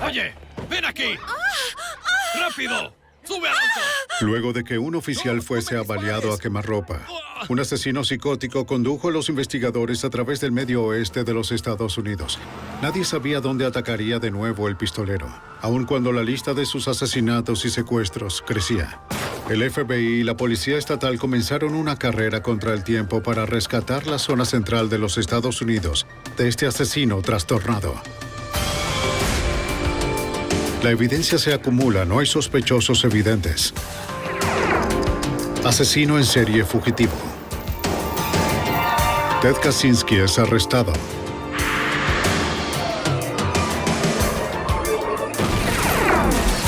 Oye, ven aquí. ¡Rápido! ¡Sube al auto! Luego de que un oficial fuese avaliado a quemarropa, un asesino psicótico condujo a los investigadores a través del medio oeste de los Estados Unidos. Nadie sabía dónde atacaría de nuevo el pistolero, aun cuando la lista de sus asesinatos y secuestros crecía. El FBI y la Policía Estatal comenzaron una carrera contra el tiempo para rescatar la zona central de los Estados Unidos de este asesino trastornado. La evidencia se acumula, no hay sospechosos evidentes. Asesino en serie fugitivo. Ted Kaczynski es arrestado.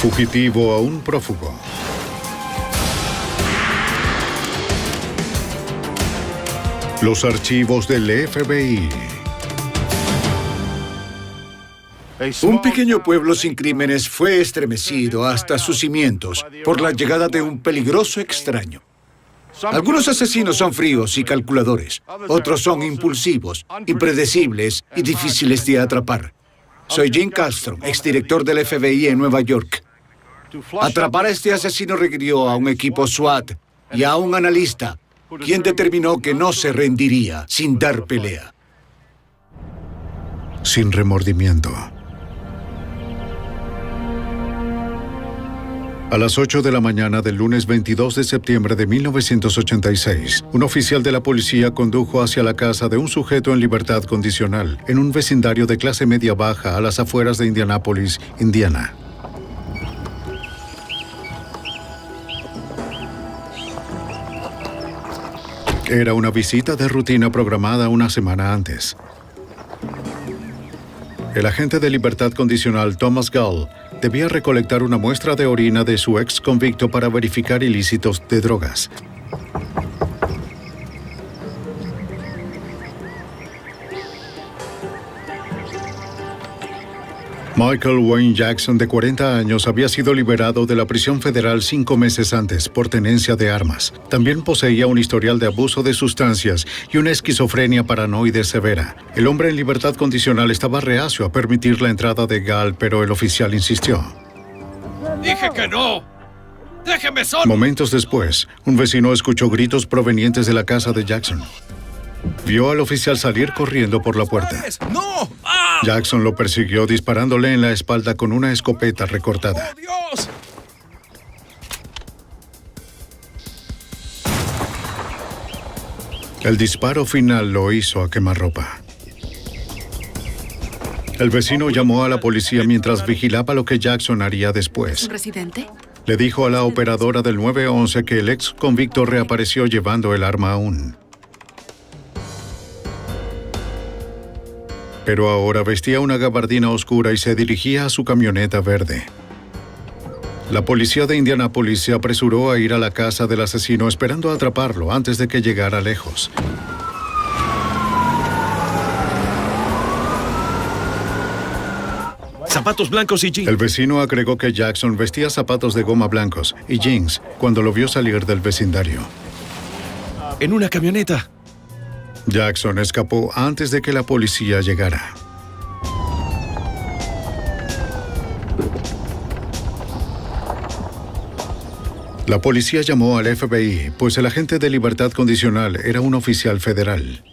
Fugitivo a un prófugo. Los archivos del FBI. Un pequeño pueblo sin crímenes fue estremecido hasta sus cimientos por la llegada de un peligroso extraño. Algunos asesinos son fríos y calculadores, otros son impulsivos, impredecibles y difíciles de atrapar. Soy Jim Castro, exdirector del FBI en Nueva York. Atrapar a este asesino requirió a un equipo SWAT y a un analista, quien determinó que no se rendiría sin dar pelea. Sin remordimiento. A las 8 de la mañana del lunes 22 de septiembre de 1986, un oficial de la policía condujo hacia la casa de un sujeto en libertad condicional en un vecindario de clase media baja a las afueras de Indianápolis, Indiana. Era una visita de rutina programada una semana antes. El agente de libertad condicional Thomas Gall debía recolectar una muestra de orina de su ex convicto para verificar ilícitos de drogas. Michael Wayne Jackson, de 40 años, había sido liberado de la prisión federal 5 meses antes por tenencia de armas. También poseía un historial de abuso de sustancias y una esquizofrenia paranoide severa. El hombre en libertad condicional estaba reacio a permitir la entrada de Gall, pero el oficial insistió. ¡Dije que no! ¡Déjeme solo! Momentos después, un vecino escuchó gritos provenientes de la casa de Jackson. Vio al oficial salir corriendo por la puerta. ¡No! ¡Ah! Jackson lo persiguió disparándole en la espalda con una escopeta recortada. ¡Oh, Dios! El disparo final lo hizo a quemarropa. El vecino llamó a la policía mientras vigilaba lo que Jackson haría después. ¿Un residente? Le dijo a la operadora del 911 que el ex convicto reapareció llevando el arma aún. Pero ahora vestía una gabardina oscura y se dirigía a su camioneta verde. La policía de Indianápolis se apresuró a ir a la casa del asesino esperando atraparlo antes de que llegara lejos. Zapatos blancos y jeans. El vecino agregó que Jackson vestía zapatos de goma blancos y jeans cuando lo vio salir del vecindario. En una camioneta. Jackson escapó antes de que la policía llegara. La policía llamó al FBI, pues el agente de libertad condicional era un oficial federal.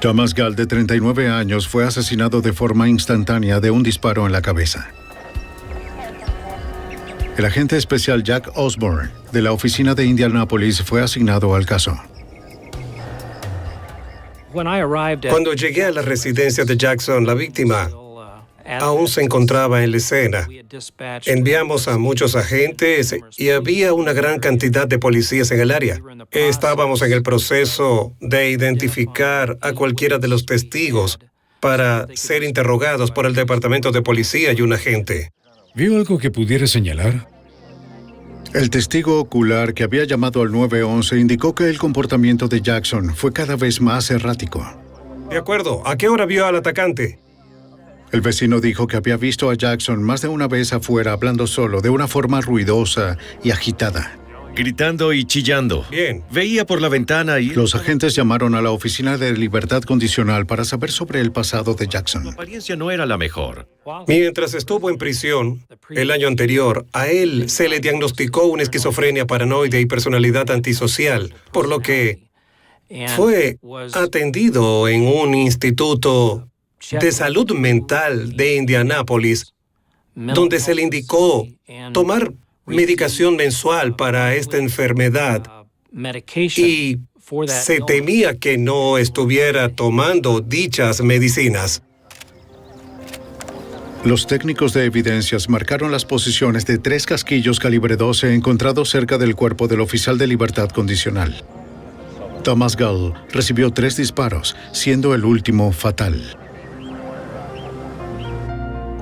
Thomas Gall, de 39 años, fue asesinado de forma instantánea de un disparo en la cabeza. El agente especial Jack Osborne, de la oficina de Indianápolis, fue asignado al caso. Cuando llegué a la residencia de Jackson, la víctima aún se encontraba en la escena. Enviamos a muchos agentes y había una gran cantidad de policías en el área. Estábamos en el proceso de identificar a cualquiera de los testigos para ser interrogados por el departamento de policía y un agente. ¿Vio algo que pudiera señalar? El testigo ocular que había llamado al 911 indicó que el comportamiento de Jackson fue cada vez más errático. De acuerdo. ¿A qué hora vio al atacante? El vecino dijo que había visto a Jackson más de una vez afuera hablando solo, de una forma ruidosa y agitada. gritando y chillando. Bien. Veía por la ventana y... Los agentes llamaron a la oficina de libertad condicional para saber sobre el pasado de Su Jackson. apariencia no era la mejor. Mientras estuvo en prisión, el año anterior, a él se le diagnosticó una esquizofrenia paranoide y personalidad antisocial, por lo que fue atendido en un instituto de salud mental de Indianápolis, donde se le indicó tomar medicación mensual para esta enfermedad y se temía que no estuviera tomando dichas medicinas. Los técnicos de evidencias marcaron las posiciones de 3 casquillos calibre 12 encontrados cerca del cuerpo del oficial de libertad condicional. Thomas Gull recibió 3 disparos, siendo el último fatal.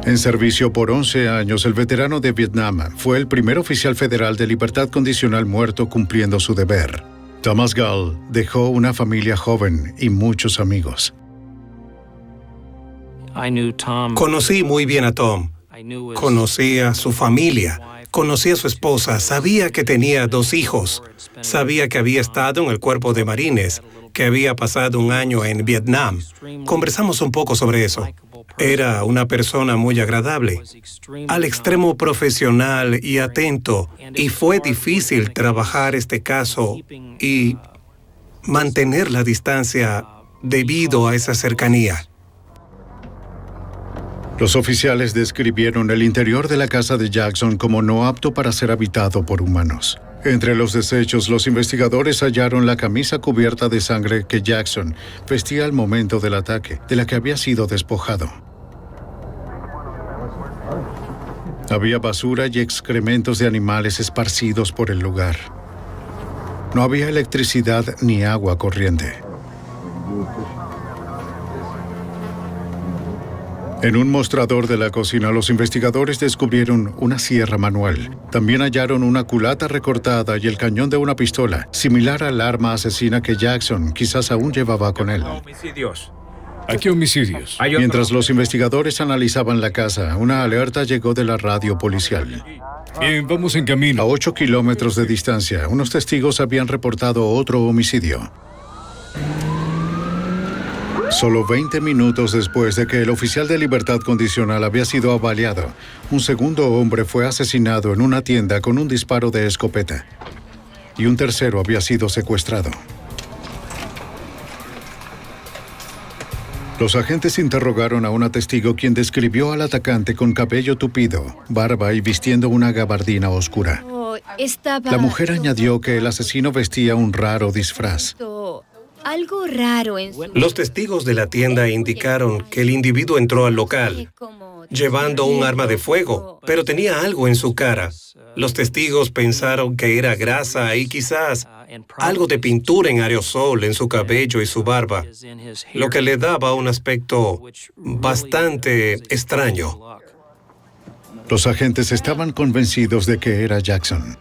En servicio por 11 años, el veterano de Vietnam fue el primer oficial federal de libertad condicional muerto cumpliendo su deber. Thomas Gull dejó una familia joven y muchos amigos. Conocí muy bien a Tom. Conocí a su familia. Conocí a su esposa. Sabía que tenía 2 hijos. Sabía que había estado en el cuerpo de marines, que había pasado un año en Vietnam. Conversamos un poco sobre eso. Era una persona muy agradable, al extremo profesional y atento, y fue difícil trabajar este caso y mantener la distancia debido a esa cercanía. Los oficiales describieron el interior de la casa de Jackson como no apto para ser habitado por humanos. Entre los desechos, los investigadores hallaron la camisa cubierta de sangre que Jackson vestía al momento del ataque, de la que había sido despojado. Había basura y excrementos de animales esparcidos por el lugar. No había electricidad ni agua corriente. En un mostrador de la cocina, los investigadores descubrieron una sierra manual. También hallaron una culata recortada y el cañón de una pistola, similar al arma asesina que Jackson quizás aún llevaba con él. ¿A qué homicidios? Mientras los investigadores analizaban la casa, una alerta llegó de la radio policial. Bien, vamos en camino. A 8 kilómetros de distancia, unos testigos habían reportado otro homicidio. Solo 20 minutos después de que el oficial de libertad condicional había sido avaliado, un segundo hombre fue asesinado en una tienda con un disparo de escopeta. Y un tercero había sido secuestrado. Los agentes interrogaron a una testigo quien describió al atacante con cabello tupido, barba y vistiendo una gabardina oscura. La mujer añadió que el asesino vestía un raro disfraz. Algo raro en su... Los testigos de la tienda indicaron que el individuo entró al local llevando un arma de fuego, pero tenía algo en su cara. Los testigos pensaron que era grasa y quizás algo de pintura en aerosol en su cabello y su barba, lo que le daba un aspecto bastante extraño. Los agentes estaban convencidos de que era Jackson.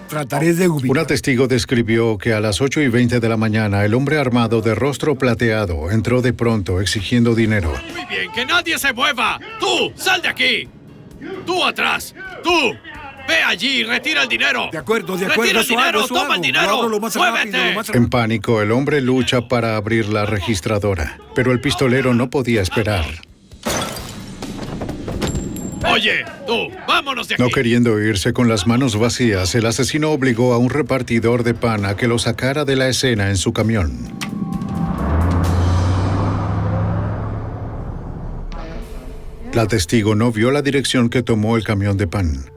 Trataré de ubicar. Una testigo describió que a las 8:20 de la mañana el hombre armado de rostro plateado entró de pronto exigiendo dinero. Muy bien, que nadie se mueva. ¡Tú, sal de aquí! ¡Tú atrás! ¡Tú! ¡Ve allí y retira el dinero! De acuerdo, ¡Retira el eso dinero! hago, eso ¡Toma hago. el dinero! Lo hago lo más ¡Muévete! rápido, lo más En pánico, el hombre lucha para abrir la registradora, pero el pistolero no podía esperar. Oye, tú, vámonos de aquí. No queriendo irse con las manos vacías, el asesino obligó a un repartidor de pan a que lo sacara de la escena en su camión. La testigo no vio la dirección que tomó el camión de pan.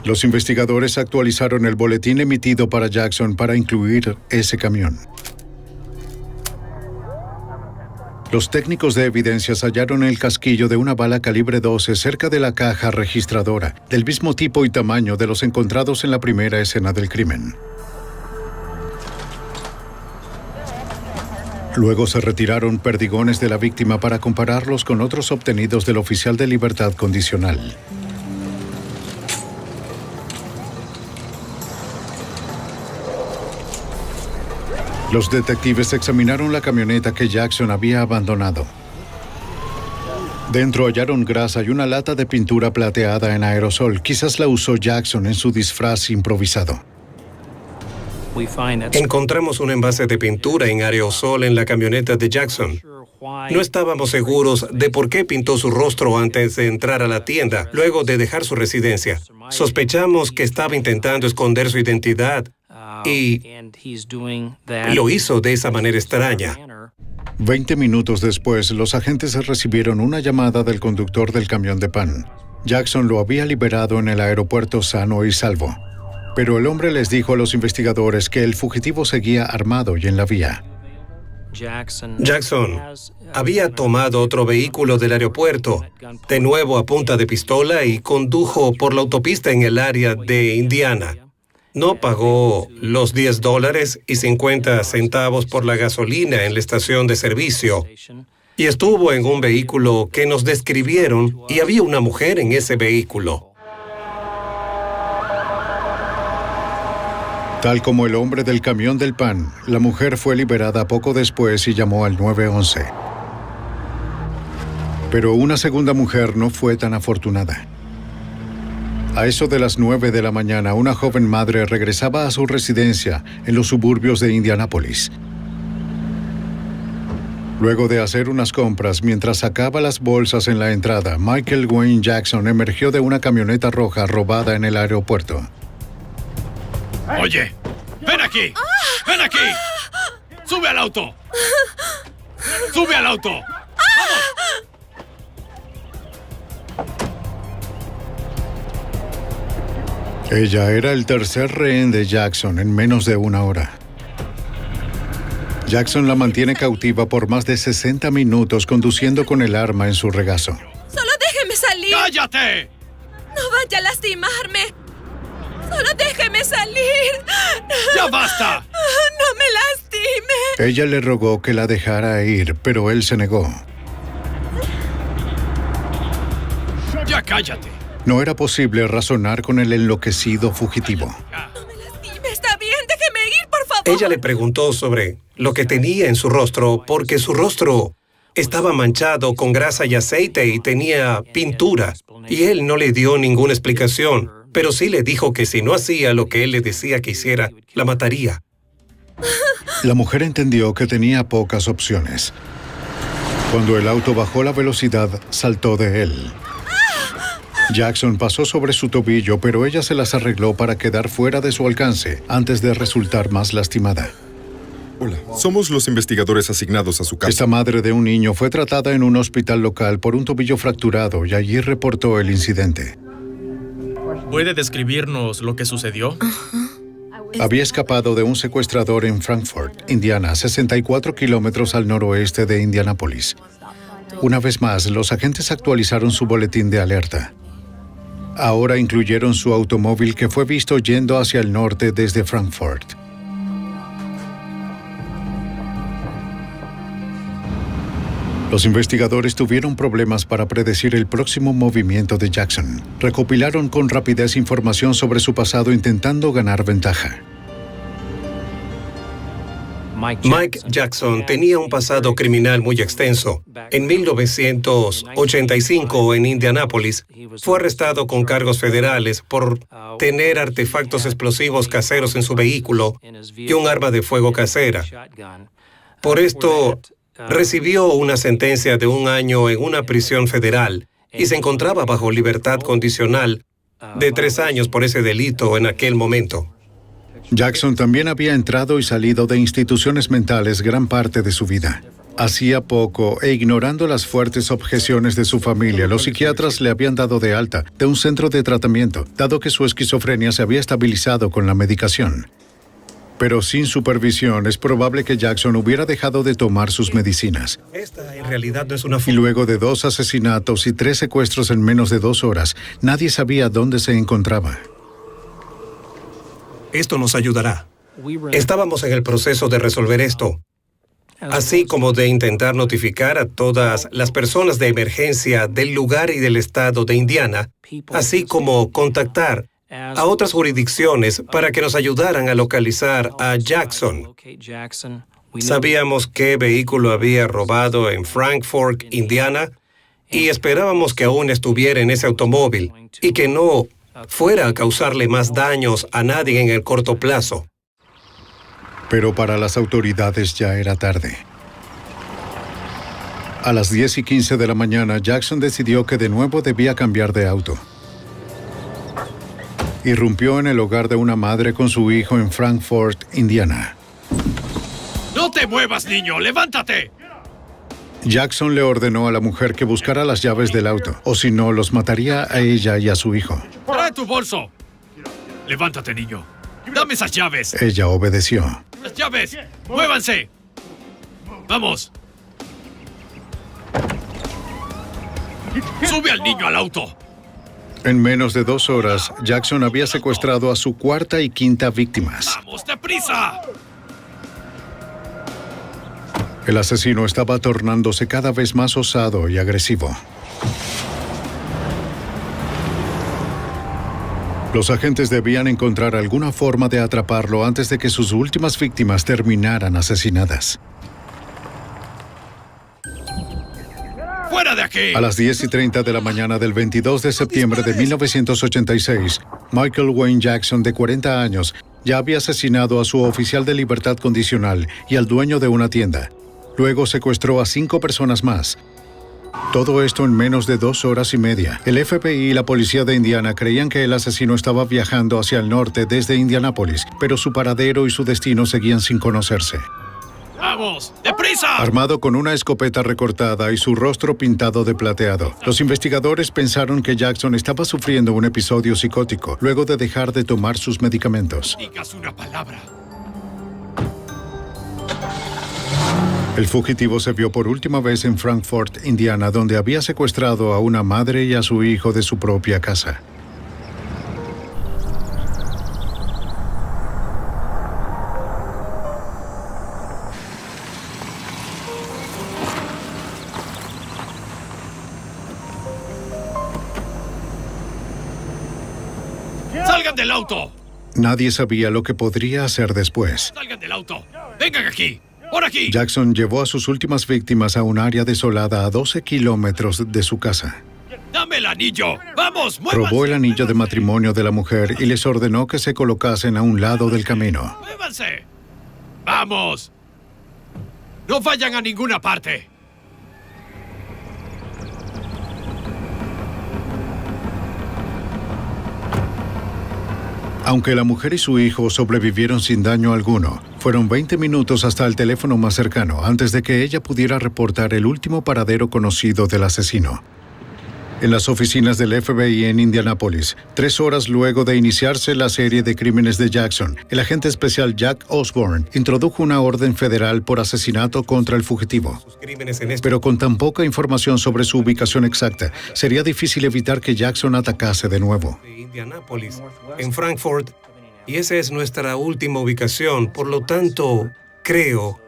Los investigadores actualizaron el boletín emitido para Jackson para incluir ese camión. Los técnicos de evidencias hallaron el casquillo de una bala calibre 12 cerca de la caja registradora, del mismo tipo y tamaño de los encontrados en la primera escena del crimen. Luego se retiraron perdigones de la víctima para compararlos con otros obtenidos del oficial de libertad condicional. Los detectives examinaron la camioneta que Jackson había abandonado. Dentro hallaron grasa y una lata de pintura plateada en aerosol. Quizás la usó Jackson en su disfraz improvisado. Encontramos un envase de pintura en aerosol en la camioneta de Jackson. No estábamos seguros de por qué pintó su rostro antes de entrar a la tienda, luego de dejar su residencia. Sospechamos que estaba intentando esconder su identidad y lo hizo de esa manera extraña. 20 minutos después, los agentes recibieron una llamada del conductor del camión de pan. Jackson lo había liberado en el aeropuerto sano y salvo. Pero el hombre les dijo a los investigadores que el fugitivo seguía armado y en la vía. Jackson había tomado otro vehículo del aeropuerto, de nuevo a punta de pistola, y condujo por la autopista en el área de Indiana. No pagó los $10.50 por la gasolina en la estación de servicio y estuvo en un vehículo que nos describieron y había una mujer en ese vehículo. Tal como el hombre del camión del pan, la mujer fue liberada poco después y llamó al 911. Pero una segunda mujer no fue tan afortunada. A eso de las 9 de la mañana, una joven madre regresaba a su residencia en los suburbios de Indianápolis. Luego de hacer unas compras, mientras sacaba las bolsas en la entrada, Michael Wayne Jackson emergió de una camioneta roja robada en el aeropuerto. Oye, ven aquí. Ven aquí. Sube al auto. Sube al auto. Ella era el tercer rehén de Jackson en menos de una hora. Jackson la mantiene cautiva por más de 60 minutos conduciendo con el arma en su regazo. ¡Solo déjeme salir! ¡Cállate! ¡No vaya a lastimarme! ¡Solo déjeme salir! ¡Ya basta! ¡No me lastime! Ella le rogó que la dejara ir, pero él se negó. ¡Ya cállate! No era posible razonar con el enloquecido fugitivo. ¡No me lastime! ¡Está bien! ¡Déjeme ir, por favor! Ella le preguntó sobre lo que tenía en su rostro, porque su rostro estaba manchado con grasa y aceite y tenía pintura, y él no le dio ninguna explicación, pero sí le dijo que si no hacía lo que él le decía que hiciera, la mataría. La mujer entendió que tenía pocas opciones. Cuando el auto bajó la velocidad, saltó de él. Jackson pasó sobre su tobillo, pero ella se las arregló para quedar fuera de su alcance antes de resultar más lastimada. Hola, somos los investigadores asignados a su caso. Esta madre de un niño fue tratada en un hospital local por un tobillo fracturado y allí reportó el incidente. ¿Puede describirnos lo que sucedió? Había escapado de un secuestrador en Frankfort, Indiana, 64 kilómetros al noroeste de Indianápolis. Una vez más, los agentes actualizaron su boletín de alerta. Ahora incluyeron su automóvil que fue visto yendo hacia el norte desde Frankfort. Los investigadores tuvieron problemas para predecir el próximo movimiento de Jackson. Recopilaron con rapidez información sobre su pasado intentando ganar ventaja. Mike Jackson tenía un pasado criminal muy extenso. En 1985, en Indianápolis, fue arrestado con cargos federales por tener artefactos explosivos caseros en su vehículo y un arma de fuego casera. Por esto, recibió una sentencia de 1 año en una prisión federal y se encontraba bajo libertad condicional de 3 años por ese delito en aquel momento. Jackson también había entrado y salido de instituciones mentales gran parte de su vida. Hacía poco, e ignorando las fuertes objeciones de su familia, los psiquiatras le habían dado de alta de un centro de tratamiento, dado que su esquizofrenia se había estabilizado con la medicación. Pero sin supervisión, es probable que Jackson hubiera dejado de tomar sus medicinas. Esta en realidad no es una Y luego de 2 asesinatos y 3 secuestros en menos de 2 horas, nadie sabía dónde se encontraba. Esto nos ayudará. Estábamos en el proceso de resolver esto, así como de intentar notificar a todas las personas de emergencia del lugar y del estado de Indiana, así como contactar a otras jurisdicciones para que nos ayudaran a localizar a Jackson. Sabíamos qué vehículo había robado en Frankfort, Indiana, y esperábamos que aún estuviera en ese automóvil y que no fuera a causarle más daños a nadie en el corto plazo. Pero para las autoridades ya era tarde. A las 10:15 de la mañana, Jackson decidió que de nuevo debía cambiar de auto. Irrumpió en el hogar de una madre con su hijo en Frankfort, Indiana. ¡No te muevas, niño! ¡Levántate! Jackson le ordenó a la mujer que buscara las llaves del auto, o si no, los mataría a ella y a su hijo. ¡Trae tu bolso! ¡Levántate, niño! ¡Dame esas llaves! Ella obedeció. ¡Las llaves! ¡Muévanse! ¡Vamos! ¡Sube al niño al auto! En menos de 2 horas, Jackson había secuestrado a su cuarta y quinta víctimas. ¡Vamos, deprisa! El asesino estaba tornándose cada vez más osado y agresivo. Los agentes debían encontrar alguna forma de atraparlo antes de que sus últimas víctimas terminaran asesinadas. ¡Fuera de aquí! A las 10:30 de la mañana del 22 de septiembre de 1986, Michael Wayne Jackson, de 40 años, ya había asesinado a su oficial de libertad condicional y al dueño de una tienda. Luego secuestró a 5 personas más. Todo esto en menos de 2 horas y media. El FBI y la policía de Indiana creían que el asesino estaba viajando hacia el norte desde Indianápolis, pero su paradero y su destino seguían sin conocerse. ¡Vamos! ¡Deprisa! Armado con una escopeta recortada y su rostro pintado de plateado, los investigadores pensaron que Jackson estaba sufriendo un episodio psicótico luego de dejar de tomar sus medicamentos. Digas una palabra. El fugitivo se vio por última vez en Frankfort, Indiana, donde había secuestrado a una madre y a su hijo de su propia casa. ¡Salgan del auto! Nadie sabía lo que podría hacer después. ¡Salgan del auto! ¡Vengan aquí! ¡Por aquí! Jackson llevó a sus últimas víctimas a un área desolada a 12 kilómetros de su casa. ¡Dame el anillo! ¡Vamos, muévanse! Robó el anillo de matrimonio de la mujer y les ordenó que se colocasen a un lado del camino. ¡Muévanse! ¡Vamos! ¡No vayan a ninguna parte! Aunque la mujer y su hijo sobrevivieron sin daño alguno, fueron 20 minutos hasta el teléfono más cercano antes de que ella pudiera reportar el último paradero conocido del asesino. En las oficinas del FBI en Indianápolis, 3 horas luego de iniciarse la serie de crímenes de Jackson, el agente especial Jack Osborne introdujo una orden federal por asesinato contra el fugitivo. Pero con tan poca información sobre su ubicación exacta, sería difícil evitar que Jackson atacase de nuevo. Indianápolis, en Frankfort, y esa es nuestra última ubicación. Por lo tanto, creo,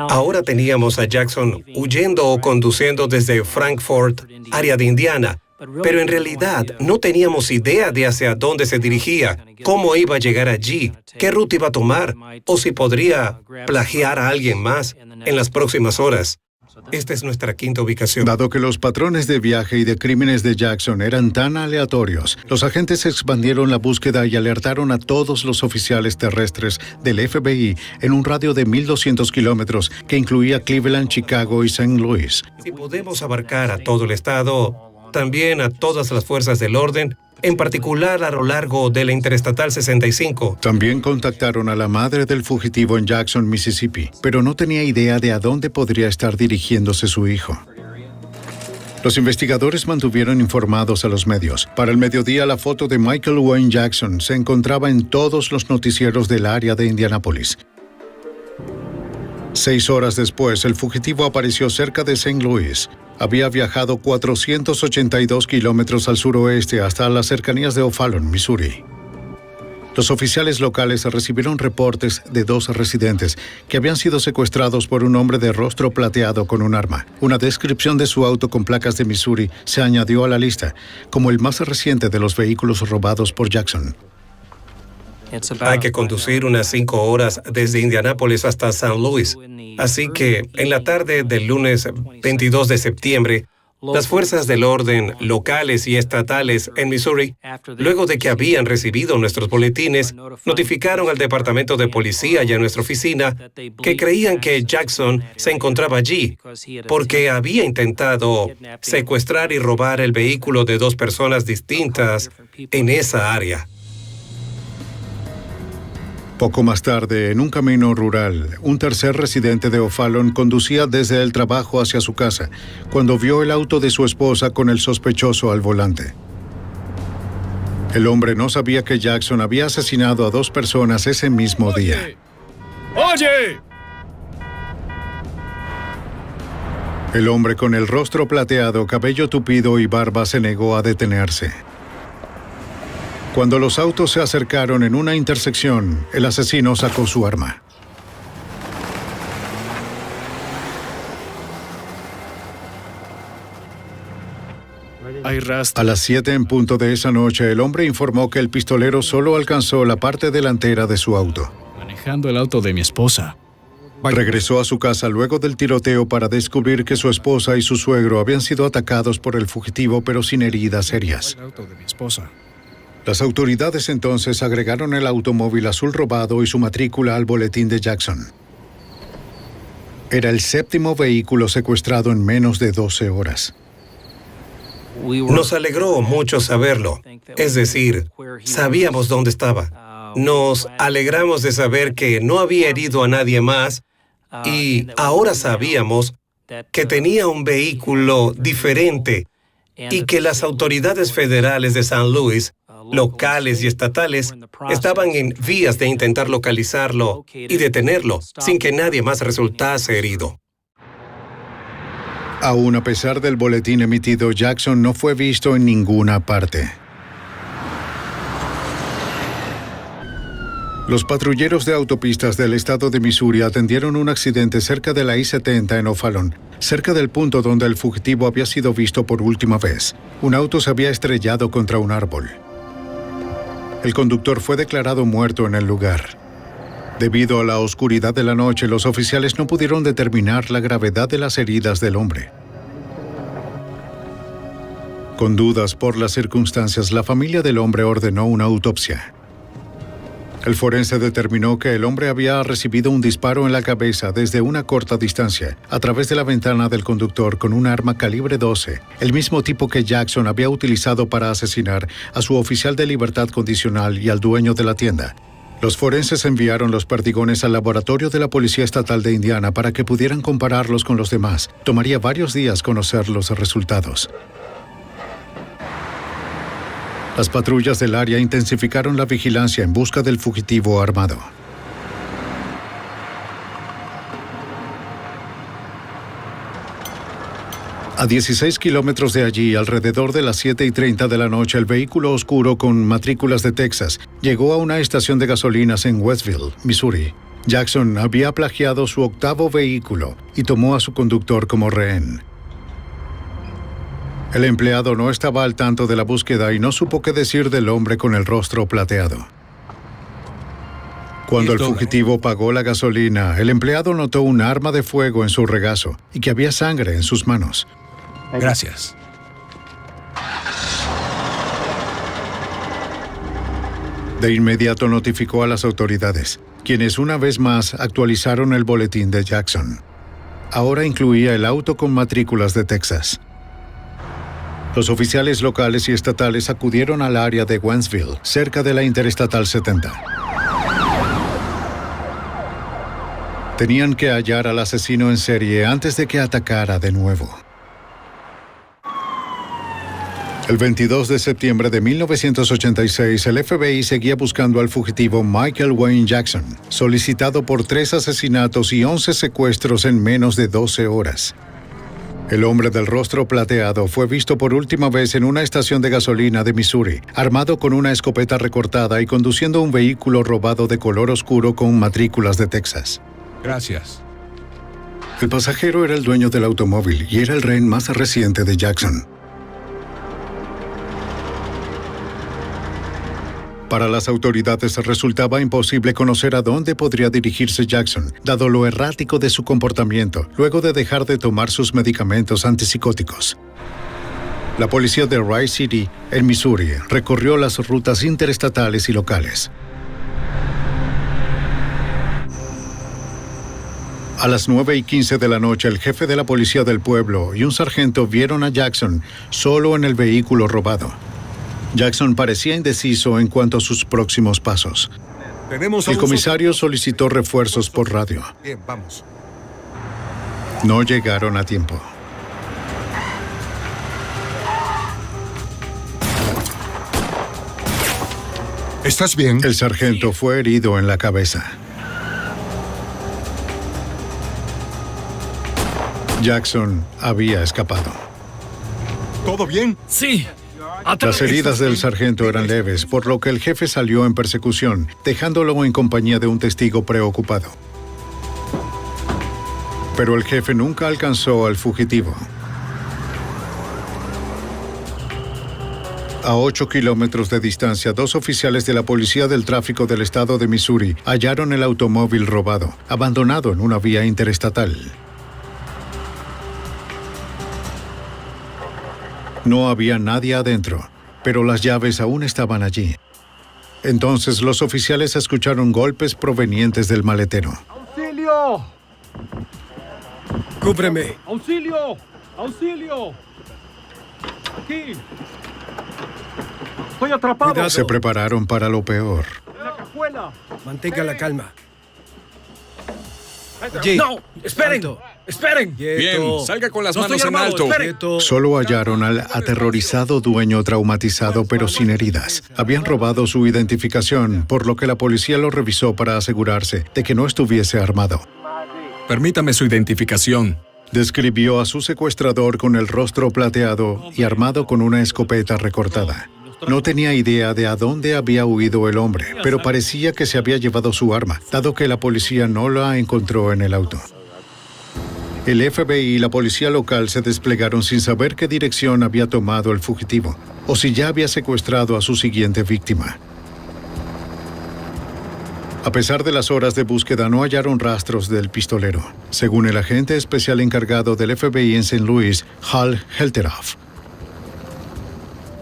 ahora teníamos a Jackson huyendo o conduciendo desde Frankfort, área de Indiana, pero en realidad no teníamos idea de hacia dónde se dirigía, cómo iba a llegar allí, qué ruta iba a tomar, o si podría plagiar a alguien más en las próximas horas. Esta es nuestra quinta ubicación. Dado que los patrones de viaje y de crímenes de Jackson eran tan aleatorios, los agentes expandieron la búsqueda y alertaron a todos los oficiales terrestres del FBI en un radio de 1,200 kilómetros que incluía Cleveland, Chicago y St. Louis. Si podemos abarcar a todo el estado, también a todas las fuerzas del orden, en particular a lo largo de la Interestatal 65. También contactaron a la madre del fugitivo en Jackson, Mississippi, pero no tenía idea de a dónde podría estar dirigiéndose su hijo. Los investigadores mantuvieron informados a los medios. Para el mediodía, la foto de Michael Wayne Jackson se encontraba en todos los noticieros del área de Indianápolis. 6 horas después, el fugitivo apareció cerca de St. Louis. Había viajado 482 kilómetros al suroeste hasta las cercanías de O'Fallon, Missouri. Los oficiales locales recibieron reportes de 2 residentes que habían sido secuestrados por un hombre de rostro plateado con un arma. Una descripción de su auto con placas de Missouri se añadió a la lista, como el más reciente de los vehículos robados por Jackson. Hay que conducir unas 5 horas desde Indianápolis hasta St. Louis. Así que, en la tarde del lunes 22 de septiembre, Las fuerzas del orden locales y estatales en Missouri, luego de que habían recibido nuestros boletines, notificaron al Departamento de Policía y a nuestra oficina que creían que Jackson se encontraba allí porque había intentado secuestrar y robar el vehículo de 2 personas distintas en esa área. Poco más tarde, en un camino rural, un tercer residente de O'Fallon conducía desde el trabajo hacia su casa, cuando vio el auto de su esposa con el sospechoso al volante. El hombre no sabía que Jackson había asesinado a 2 personas ese mismo día. ¡Oye! El hombre con el rostro plateado, cabello tupido y barba se negó a detenerse. Cuando los autos se acercaron en una intersección, el asesino sacó su arma. Hay rastro. A las 7 en punto de esa noche, el hombre informó que el pistolero solo alcanzó la parte delantera de su auto. Manejando el auto de mi esposa. Regresó a su casa luego del tiroteo para descubrir que su esposa y su suegro habían sido atacados por el fugitivo, pero sin heridas serias. El auto de mi esposa. Las autoridades entonces agregaron el automóvil azul robado y su matrícula al boletín de Jackson. Era el 7º vehículo secuestrado en menos de 12 horas. Nos alegró mucho saberlo. Es decir, sabíamos dónde estaba. Nos alegramos de saber que no había herido a nadie más y ahora sabíamos que tenía un vehículo diferente y que las autoridades federales de San Luis, locales y estatales, estaban en vías de intentar localizarlo y detenerlo sin que nadie más resultase herido. Aún a pesar del boletín emitido, Jackson no fue visto en ninguna parte. Los patrulleros de autopistas del estado de Missouri atendieron un accidente cerca de la I-70 en O'Fallon, cerca del punto donde el fugitivo había sido visto por última vez. Un auto se había estrellado contra un árbol. El conductor fue declarado muerto en el lugar. Debido a la oscuridad de la noche, los oficiales no pudieron determinar la gravedad de las heridas del hombre. Con dudas por las circunstancias, la familia del hombre ordenó una autopsia. El forense determinó que el hombre había recibido un disparo en la cabeza desde una corta distancia, a través de la ventana del conductor con un arma calibre 12, el mismo tipo que Jackson había utilizado para asesinar a su oficial de libertad condicional y al dueño de la tienda. Los forenses enviaron los perdigones al laboratorio de la Policía Estatal de Indiana para que pudieran compararlos con los demás. Tomaría varios días conocer los resultados. Las patrullas del área intensificaron la vigilancia en busca del fugitivo armado. A 16 kilómetros de allí, alrededor de las 7:30 de la noche, el vehículo oscuro con matrículas de Texas llegó a una estación de gasolinas en Westville, Missouri. Jackson había plagiado su 8º vehículo y tomó a su conductor como rehén. El empleado no estaba al tanto de la búsqueda y no supo qué decir del hombre con el rostro plateado. Cuando el fugitivo pagó la gasolina, el empleado notó un arma de fuego en su regazo y que había sangre en sus manos. Gracias. De inmediato notificó a las autoridades, quienes una vez más actualizaron el boletín de Jackson. Ahora incluía el auto con matrículas de Texas. Los oficiales locales y estatales acudieron al área de Wentzville, cerca de la Interestatal 70. Tenían que hallar al asesino en serie antes de que atacara de nuevo. El 22 de septiembre de 1986, el FBI seguía buscando al fugitivo Michael Wayne Jackson, solicitado por 3 asesinatos y 11 secuestros en menos de 12 horas. El hombre del rostro plateado fue visto por última vez en una estación de gasolina de Missouri, armado con una escopeta recortada y conduciendo un vehículo robado de color oscuro con matrículas de Texas. Gracias. El pasajero era el dueño del automóvil y era el rehén más reciente de Jackson. Para las autoridades resultaba imposible conocer a dónde podría dirigirse Jackson, dado lo errático de su comportamiento, luego de dejar de tomar sus medicamentos antipsicóticos. La policía de Rice City, en Missouri, recorrió las rutas interestatales y locales. A las 9:15 de la noche, el jefe de la policía del pueblo y un sargento vieron a Jackson solo en el vehículo robado. Jackson parecía indeciso en cuanto a sus próximos pasos. El comisario solicitó refuerzos por radio. Bien, vamos. No llegaron a tiempo. ¿Estás bien? El sargento fue herido en la cabeza. Jackson había escapado. ¿Todo bien? Sí. Las heridas del sargento eran leves, por lo que el jefe salió en persecución, dejándolo en compañía de un testigo preocupado. Pero el jefe nunca alcanzó al fugitivo. A 8 kilómetros de distancia, 2 oficiales de la Policía del Tráfico del estado de Missouri hallaron el automóvil robado, abandonado en una vía interestatal. No había nadie adentro, pero las llaves aún estaban allí. Entonces los oficiales escucharon golpes provenientes del maletero. ¡Auxilio! ¡Cúbreme! ¡Auxilio! ¡Auxilio! ¡Aquí! ¡Estoy atrapado! Cuidado. Se prepararon para lo peor. ¡En la cajuela! Mantenga la calma. ¡No! ¡Esperen! ¡Esperen! Bien, salga con las manos en alto. ¡Esperen! Solo hallaron al aterrorizado dueño traumatizado pero sin heridas. Habían robado su identificación, por lo que la policía lo revisó para asegurarse de que no estuviese armado. Permítame su identificación. Describió a su secuestrador con el rostro plateado y armado con una escopeta recortada. No tenía idea de a dónde había huido el hombre, pero parecía que se había llevado su arma, dado que la policía no la encontró en el auto. El FBI y la policía local se desplegaron sin saber qué dirección había tomado el fugitivo, o si ya había secuestrado a su siguiente víctima. A pesar de las horas de búsqueda, no hallaron rastros del pistolero, según el agente especial encargado del FBI en St. Louis, Hal Helteroff.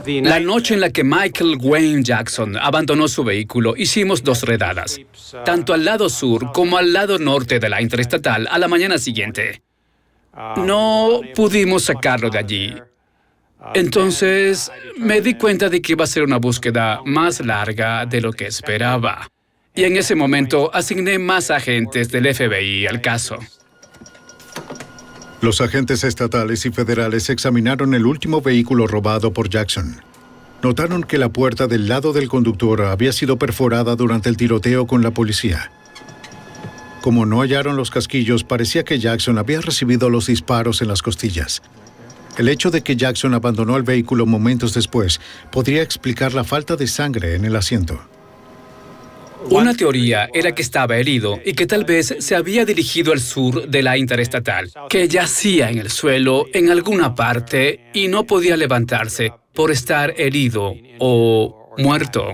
La noche en la que Michael Wayne Jackson abandonó su vehículo, hicimos 2 redadas, tanto al lado sur como al lado norte de la interestatal a la mañana siguiente. No pudimos sacarlo de allí. Entonces, me di cuenta de que iba a ser una búsqueda más larga de lo que esperaba. Y en ese momento asigné más agentes del FBI al caso. Los agentes estatales y federales examinaron el último vehículo robado por Jackson. Notaron que la puerta del lado del conductor había sido perforada durante el tiroteo con la policía. Como no hallaron los casquillos, parecía que Jackson había recibido los disparos en las costillas. El hecho de que Jackson abandonó el vehículo momentos después podría explicar la falta de sangre en el asiento. Una teoría era que estaba herido y que tal vez se había dirigido al sur de la interestatal, que yacía en el suelo en alguna parte y no podía levantarse por estar herido o muerto.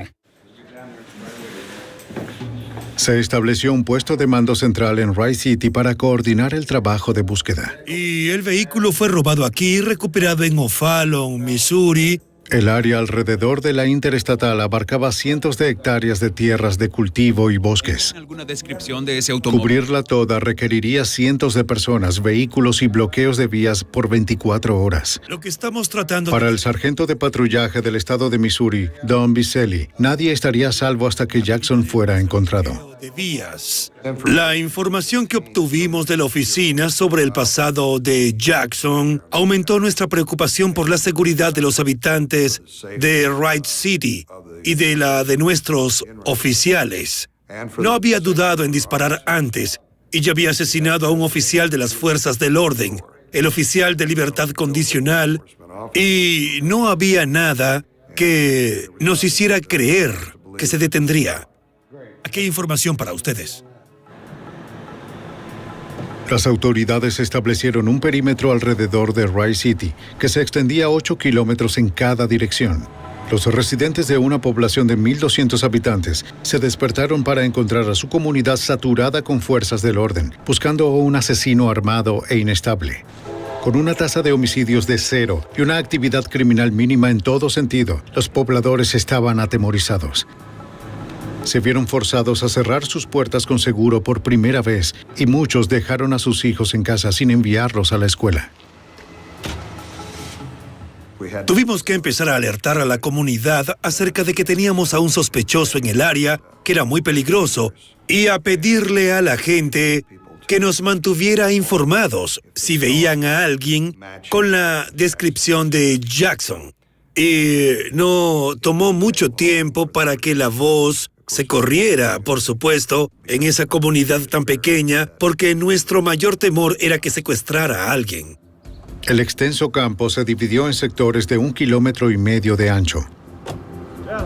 Se estableció un puesto de mando central en Rice City para coordinar el trabajo de búsqueda. Y el vehículo fue robado aquí y recuperado en O'Fallon, Missouri. El área alrededor de la interestatal abarcaba cientos de hectáreas de tierras de cultivo y bosques. ¿Alguna descripción de ese automóvil? Cubrirla toda requeriría cientos de personas, vehículos y bloqueos de vías por 24 horas. Lo que estamos tratando... Para el sargento de patrullaje del estado de Missouri, Don Biselli, nadie estaría a salvo hasta que Jackson fuera encontrado. de vías. La información que obtuvimos de la oficina sobre el pasado de Jackson aumentó nuestra preocupación por la seguridad de los habitantes de Rice City y de la de nuestros oficiales. No había dudado en disparar antes y ya había asesinado a un oficial de las fuerzas del orden, el oficial de libertad condicional, y no había nada que nos hiciera creer que se detendría. Aquí hay información para ustedes. Las autoridades establecieron un perímetro alrededor de Rice City, que se extendía 8 kilómetros en cada dirección. Los residentes de una población de 1.200 habitantes se despertaron para encontrar a su comunidad saturada con fuerzas del orden, buscando a un asesino armado e inestable. Con una tasa de homicidios de 0 y una actividad criminal mínima en todo sentido, los pobladores estaban atemorizados. Se vieron forzados a cerrar sus puertas con seguro por primera vez y muchos dejaron a sus hijos en casa sin enviarlos a la escuela. Tuvimos que empezar a alertar a la comunidad acerca de que teníamos a un sospechoso en el área que era muy peligroso y a pedirle a la gente que nos mantuviera informados si veían a alguien con la descripción de Jackson. Y no tomó mucho tiempo para que la voz se corriera, por supuesto, en esa comunidad tan pequeña, porque nuestro mayor temor era que secuestrara a alguien. El extenso campo se dividió en sectores de 1,5 kilómetros de ancho.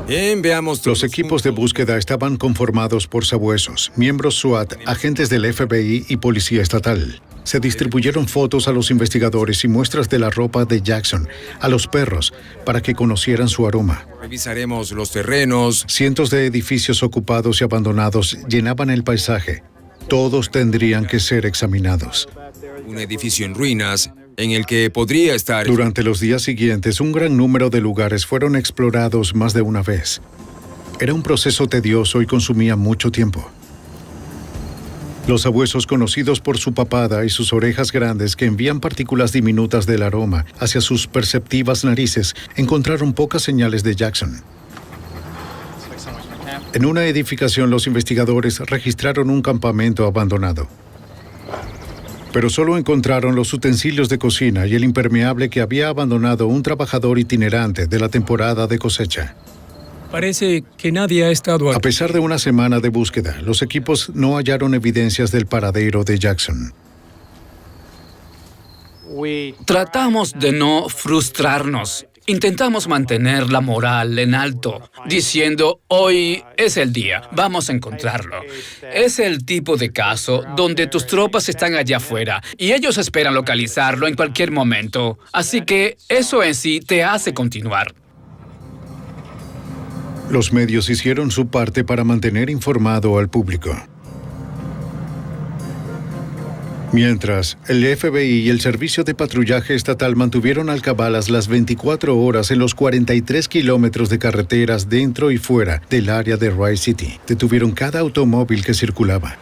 Bien, veamos. Los equipos de búsqueda estaban conformados por sabuesos, miembros SWAT, agentes del FBI y policía estatal. Se distribuyeron fotos a los investigadores y muestras de la ropa de Jackson a los perros para que conocieran su aroma. Revisaremos los terrenos. Cientos de edificios ocupados y abandonados llenaban el paisaje. Todos tendrían que ser examinados. Un edificio en ruinas en el que podría estar... Durante los días siguientes, un gran número de lugares fueron explorados más de una vez. Era un proceso tedioso y consumía mucho tiempo. Los sabuesos, conocidos por su papada y sus orejas grandes que envían partículas diminutas del aroma hacia sus perceptivas narices, encontraron pocas señales de Jackson. En una edificación, los investigadores registraron un campamento abandonado. Pero solo encontraron los utensilios de cocina y el impermeable que había abandonado un trabajador itinerante de la temporada de cosecha. Parece que nadie ha estado aquí. A pesar de una semana de búsqueda, los equipos no hallaron evidencias del paradero de Jackson. Tratamos de no frustrarnos. Intentamos mantener la moral en alto, diciendo, hoy es el día, vamos a encontrarlo. Es el tipo de caso donde tus tropas están allá afuera y ellos esperan localizarlo en cualquier momento. Así que eso en sí te hace continuar. Los medios hicieron su parte para mantener informado al público. Mientras, el FBI y el Servicio de Patrullaje Estatal mantuvieron alcabalas las 24 horas en los 43 kilómetros de carreteras dentro y fuera del área de Rice City. Detuvieron cada automóvil que circulaba.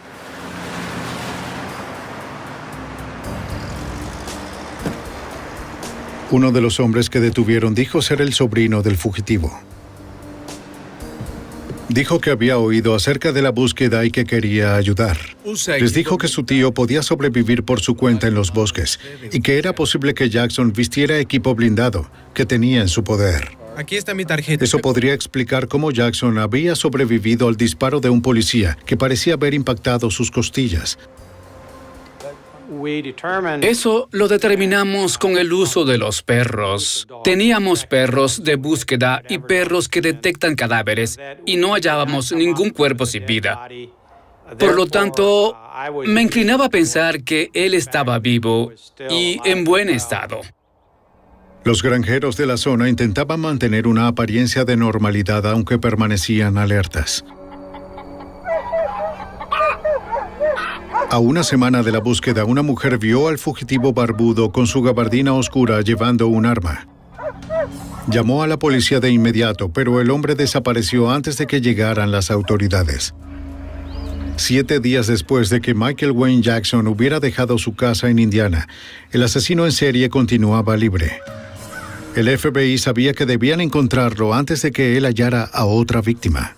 Uno de los hombres que detuvieron dijo ser el sobrino del fugitivo. Dijo que había oído acerca de la búsqueda y que quería ayudar. Les dijo que su tío podía sobrevivir por su cuenta en los bosques y que era posible que Jackson vistiera equipo blindado que tenía en su poder. Aquí está mi tarjeta. Eso podría explicar cómo Jackson había sobrevivido al disparo de un policía que parecía haber impactado sus costillas. Eso lo determinamos con el uso de los perros. Teníamos perros de búsqueda y perros que detectan cadáveres y no hallábamos ningún cuerpo sin vida. Por lo tanto, me inclinaba a pensar que él estaba vivo y en buen estado. Los granjeros de la zona intentaban mantener una apariencia de normalidad aunque permanecían alertas. A una semana de la búsqueda, una mujer vio al fugitivo barbudo con su gabardina oscura llevando un arma. Llamó a la policía de inmediato, pero el hombre desapareció antes de que llegaran las autoridades. 7 días después de que Michael Wayne Jackson hubiera dejado su casa en Indiana, el asesino en serie continuaba libre. El FBI sabía que debían encontrarlo antes de que él hallara a otra víctima.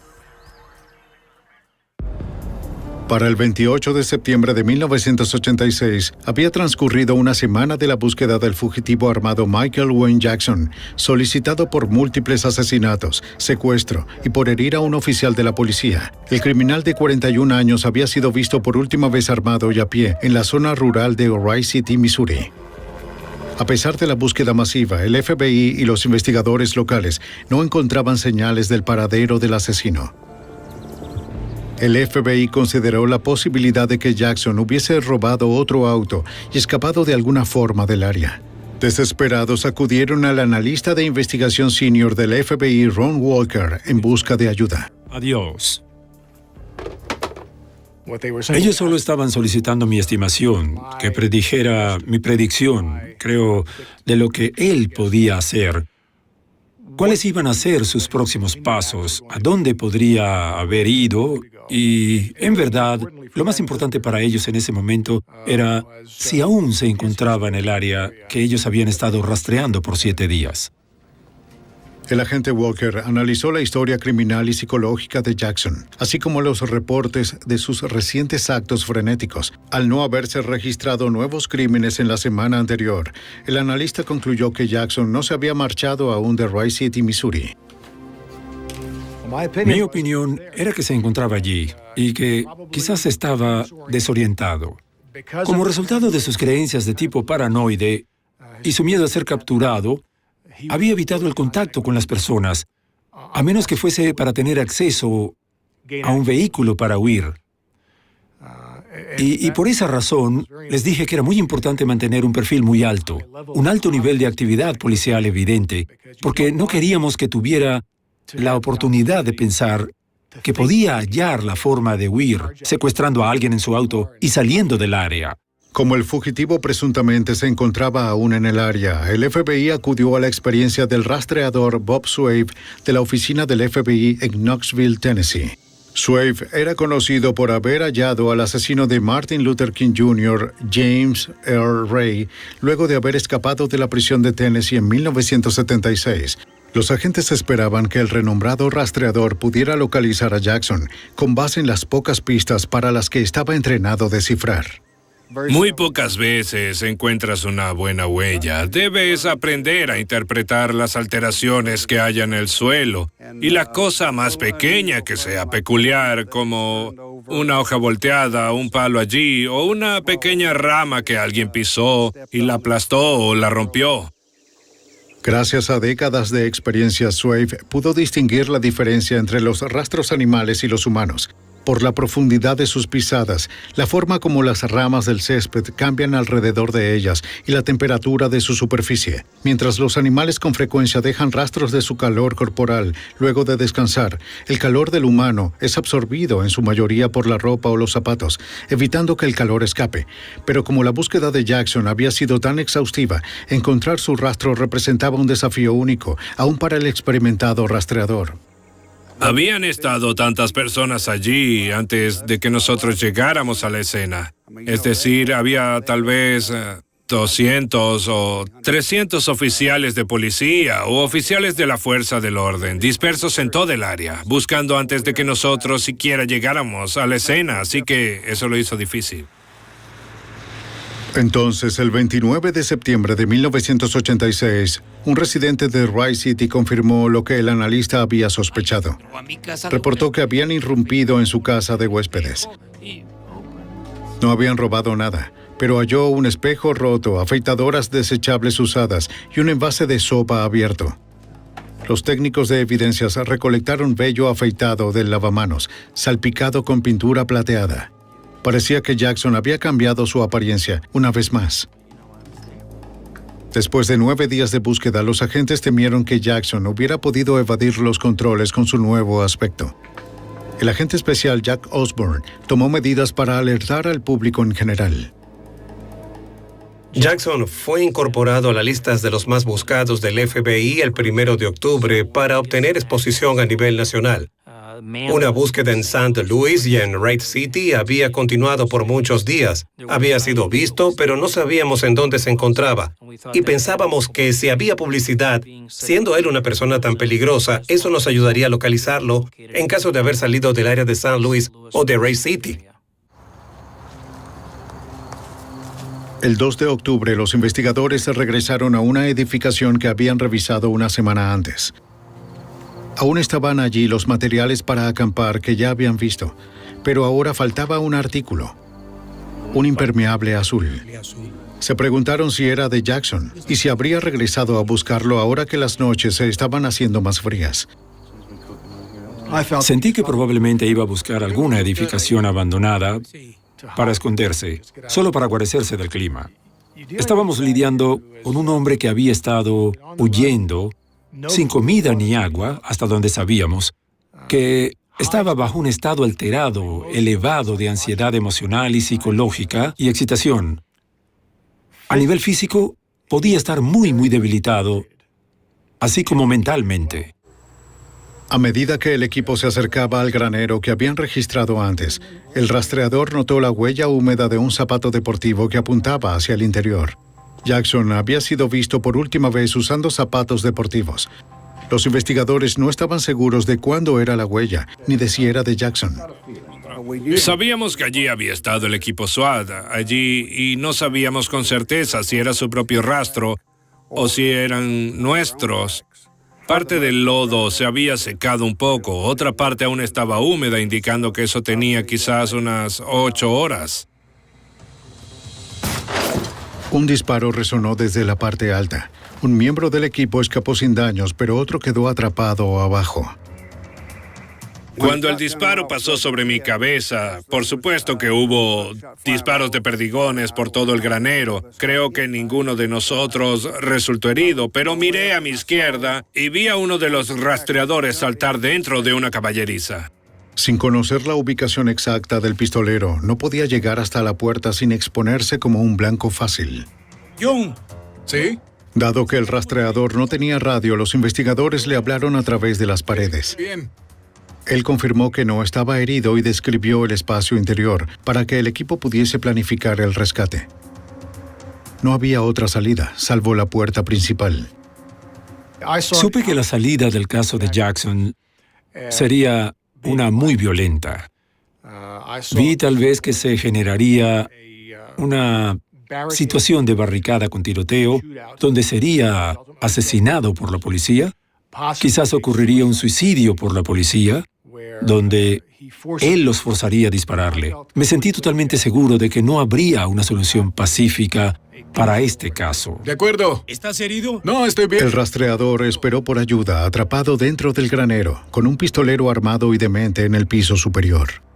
Para el 28 de septiembre de 1986, había transcurrido una semana de la búsqueda del fugitivo armado Michael Wayne Jackson, solicitado por múltiples asesinatos, secuestro y por herir a un oficial de la policía. El criminal de 41 años había sido visto por última vez armado y a pie en la zona rural de Rice City, Missouri. A pesar de la búsqueda masiva, el FBI y los investigadores locales no encontraban señales del paradero del asesino. El FBI consideró la posibilidad de que Jackson hubiese robado otro auto y escapado de alguna forma del área. Desesperados acudieron al analista de investigación senior del FBI, Ron Walker, en busca de ayuda. Adiós. Ellos solo estaban solicitando mi estimación, que predijera mi predicción, creo, de lo que él podía hacer. ¿Cuáles iban a ser sus próximos pasos? ¿A dónde podría haber ido? Y, en verdad, lo más importante para ellos en ese momento era si aún se encontraba en el área que ellos habían estado rastreando por 7 días. El agente Walker analizó la historia criminal y psicológica de Jackson, así como los reportes de sus recientes actos frenéticos. Al no haberse registrado nuevos crímenes en la semana anterior, el analista concluyó que Jackson no se había marchado aún de Rice City, Missouri. Mi opinión era que se encontraba allí y que quizás estaba desorientado. Como resultado de sus creencias de tipo paranoide y su miedo a ser capturado, había evitado el contacto con las personas, a menos que fuese para tener acceso a un vehículo para huir. Y por esa razón, les dije que era muy importante mantener un perfil muy alto, un alto nivel de actividad policial evidente, porque no queríamos que tuviera la oportunidad de pensar que podía hallar la forma de huir, secuestrando a alguien en su auto y saliendo del área. Como el fugitivo presuntamente se encontraba aún en el área, el FBI acudió a la experiencia del rastreador Bob Swave de la oficina del FBI en Knoxville, Tennessee. Swave era conocido por haber hallado al asesino de Martin Luther King Jr., James Earl Ray, luego de haber escapado de la prisión de Tennessee en 1976. Los agentes esperaban que el renombrado rastreador pudiera localizar a Jackson, con base en las pocas pistas para las que estaba entrenado a descifrar. Muy pocas veces encuentras una buena huella. Debes aprender a interpretar las alteraciones que haya en el suelo y la cosa más pequeña que sea peculiar, como una hoja volteada, un palo allí o una pequeña rama que alguien pisó y la aplastó o la rompió. Gracias a décadas de experiencia, Swave pudo distinguir la diferencia entre los rastros animales y los humanos. Por la profundidad de sus pisadas, la forma como las ramas del césped cambian alrededor de ellas y la temperatura de su superficie. Mientras los animales con frecuencia dejan rastros de su calor corporal luego de descansar, el calor del humano es absorbido en su mayoría por la ropa o los zapatos, evitando que el calor escape. Pero como la búsqueda de Jackson había sido tan exhaustiva, encontrar su rastro representaba un desafío único, aún para el experimentado rastreador. Habían estado tantas personas allí antes de que nosotros llegáramos a la escena. Es decir, había tal vez 200 o 300 oficiales de policía o oficiales de la fuerza del orden, dispersos en todo el área, buscando antes de que nosotros siquiera llegáramos a la escena, así que eso lo hizo difícil. Entonces, el 29 de septiembre de 1986, un residente de Rice City confirmó lo que el analista había sospechado. Reportó que habían irrumpido en su casa de huéspedes. No habían robado nada, pero halló un espejo roto, afeitadoras desechables usadas y un envase de sopa abierto. Los técnicos de evidencias recolectaron vello afeitado del lavamanos, salpicado con pintura plateada. Parecía que Jackson había cambiado su apariencia una vez más. Después de 9 días de búsqueda, los agentes temieron que Jackson hubiera podido evadir los controles con su nuevo aspecto. El agente especial Jack Osborne tomó medidas para alertar al público en general. Jackson fue incorporado a las listas de los más buscados del FBI el 1 de octubre para obtener exposición a nivel nacional. Una búsqueda en St. Louis y en Wright City había continuado por muchos días. Había sido visto, pero no sabíamos en dónde se encontraba. Y pensábamos que si había publicidad, siendo él una persona tan peligrosa, eso nos ayudaría a localizarlo en caso de haber salido del área de St. Louis o de Wright City. El 2 de octubre, los investigadores regresaron a una edificación que habían revisado una semana antes. Aún estaban allí los materiales para acampar que ya habían visto, pero ahora faltaba un artículo, un impermeable azul. Se preguntaron si era de Jackson y si habría regresado a buscarlo ahora que las noches se estaban haciendo más frías. Sentí que probablemente iba a buscar alguna edificación abandonada para esconderse, solo para guarecerse del clima. Estábamos lidiando con un hombre que había estado huyendo, sin comida ni agua, hasta donde sabíamos, que estaba bajo un estado alterado, elevado de ansiedad emocional y psicológica y excitación. A nivel físico, podía estar muy debilitado, así como mentalmente. A medida que el equipo se acercaba al granero que habían registrado antes, el rastreador notó la huella húmeda de un zapato deportivo que apuntaba hacia el interior. Jackson había sido visto por última vez usando zapatos deportivos. Los investigadores no estaban seguros de cuándo era la huella, ni de si era de Jackson. Sabíamos que allí había estado el equipo SWAT, allí, y no sabíamos con certeza si era su propio rastro o si eran nuestros. Parte del lodo se había secado un poco, otra parte aún estaba húmeda, indicando que eso tenía quizás unas 8 horas. Un disparo resonó desde la parte alta. Un miembro del equipo escapó sin daños, pero otro quedó atrapado abajo. Cuando el disparo pasó sobre mi cabeza, por supuesto que hubo disparos de perdigones por todo el granero. Creo que ninguno de nosotros resultó herido, pero miré a mi izquierda y vi a uno de los rastreadores saltar dentro de una caballeriza. Sin conocer la ubicación exacta del pistolero, no podía llegar hasta la puerta sin exponerse como un blanco fácil. John. ¿Sí? Dado que el rastreador no tenía radio, los investigadores le hablaron a través de las paredes. Bien. Él confirmó que no estaba herido y describió el espacio interior para que el equipo pudiese planificar el rescate. No había otra salida, salvo la puerta principal. Supe que la salida del caso de Jackson sería una muy violenta. Vi tal vez que se generaría una situación de barricada con tiroteo, donde sería asesinado por la policía. Quizás ocurriría un suicidio por la policía, donde él los forzaría a dispararle. Me sentí totalmente seguro de que no habría una solución pacífica para este caso. De acuerdo. ¿Estás herido? No, estoy bien. El rastreador esperó por ayuda, atrapado dentro del granero, con un pistolero armado y demente en el piso superior.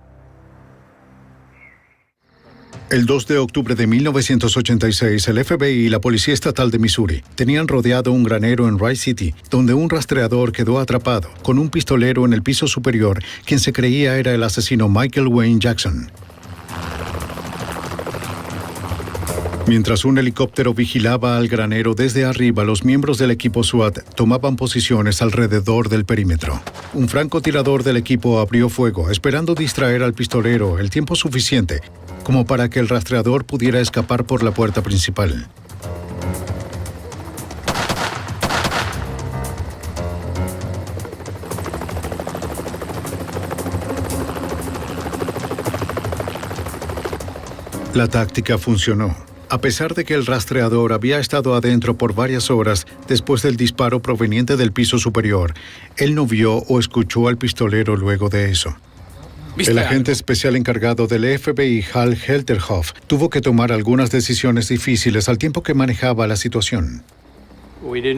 El 2 de octubre de 1986, el FBI y la Policía Estatal de Missouri tenían rodeado un granero en Wright City, donde un rastreador quedó atrapado, con un pistolero en el piso superior, quien se creía era el asesino Michael Wayne Jackson. Mientras un helicóptero vigilaba al granero desde arriba, los miembros del equipo SWAT tomaban posiciones alrededor del perímetro. Un francotirador del equipo abrió fuego, esperando distraer al pistolero el tiempo suficiente como para que el rastreador pudiera escapar por la puerta principal. La táctica funcionó. A pesar de que el rastreador había estado adentro por varias horas después del disparo proveniente del piso superior, él no vio o escuchó al pistolero luego de eso. El agente especial encargado del FBI, Hal Helterhoff, tuvo que tomar algunas decisiones difíciles al tiempo que manejaba la situación.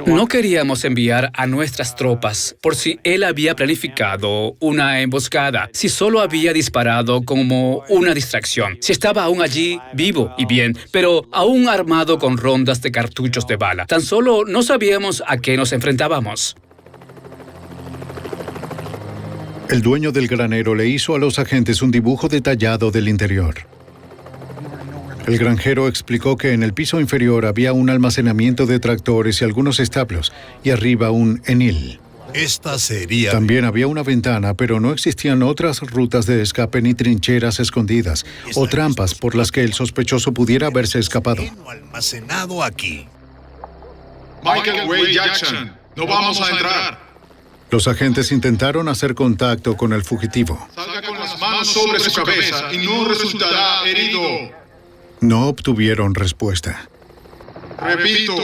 No queríamos enviar a nuestras tropas por si él había planificado una emboscada, si solo había disparado como una distracción, si estaba aún allí vivo y bien, pero aún armado con rondas de cartuchos de bala. Tan solo no sabíamos a qué nos enfrentábamos. El dueño del granero le hizo a los agentes un dibujo detallado del interior. El granjero explicó que en el piso inferior había un almacenamiento de tractores y algunos establos, y arriba un enil. Esta sería... También había una ventana, pero no existían otras rutas de escape ni trincheras escondidas o trampas por las que el sospechoso pudiera haberse escapado. Almacenado aquí. Michael Wayne Jackson, no vamos a entrar. Los agentes intentaron hacer contacto con el fugitivo. Salga con las manos sobre su cabeza y no resultará herido. No obtuvieron respuesta. Repito.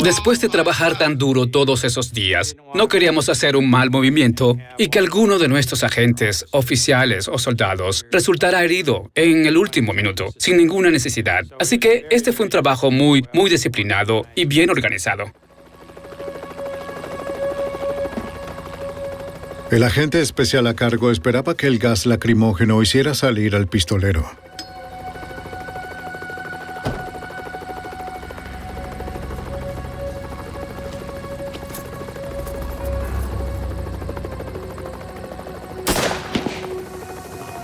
Después de trabajar tan duro todos esos días, no queríamos hacer un mal movimiento y que alguno de nuestros agentes, oficiales o soldados, resultara herido en el último minuto, sin ninguna necesidad. Así que este fue un trabajo muy disciplinado y bien organizado. El agente especial a cargo esperaba que el gas lacrimógeno hiciera salir al pistolero.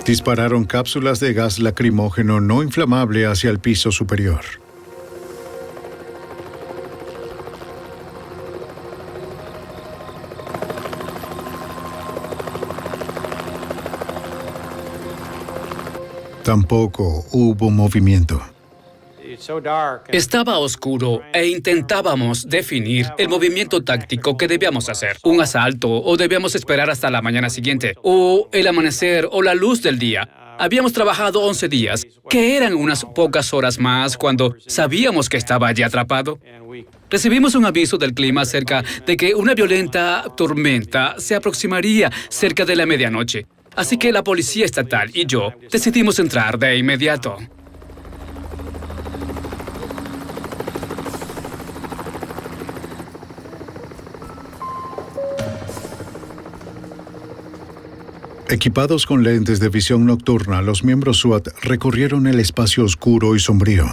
Dispararon cápsulas de gas lacrimógeno no inflamable hacia el piso superior. Tampoco hubo movimiento. Estaba oscuro e intentábamos definir el movimiento táctico que debíamos hacer. Un asalto, o debíamos esperar hasta la mañana siguiente, o el amanecer, o la luz del día. Habíamos trabajado 11 días, que eran unas pocas horas más cuando sabíamos que estaba allí atrapado. Recibimos un aviso del clima acerca de que una violenta tormenta se aproximaría cerca de la medianoche. Así que la policía estatal y yo decidimos entrar de inmediato. Equipados con lentes de visión nocturna, los miembros SWAT recorrieron el espacio oscuro y sombrío.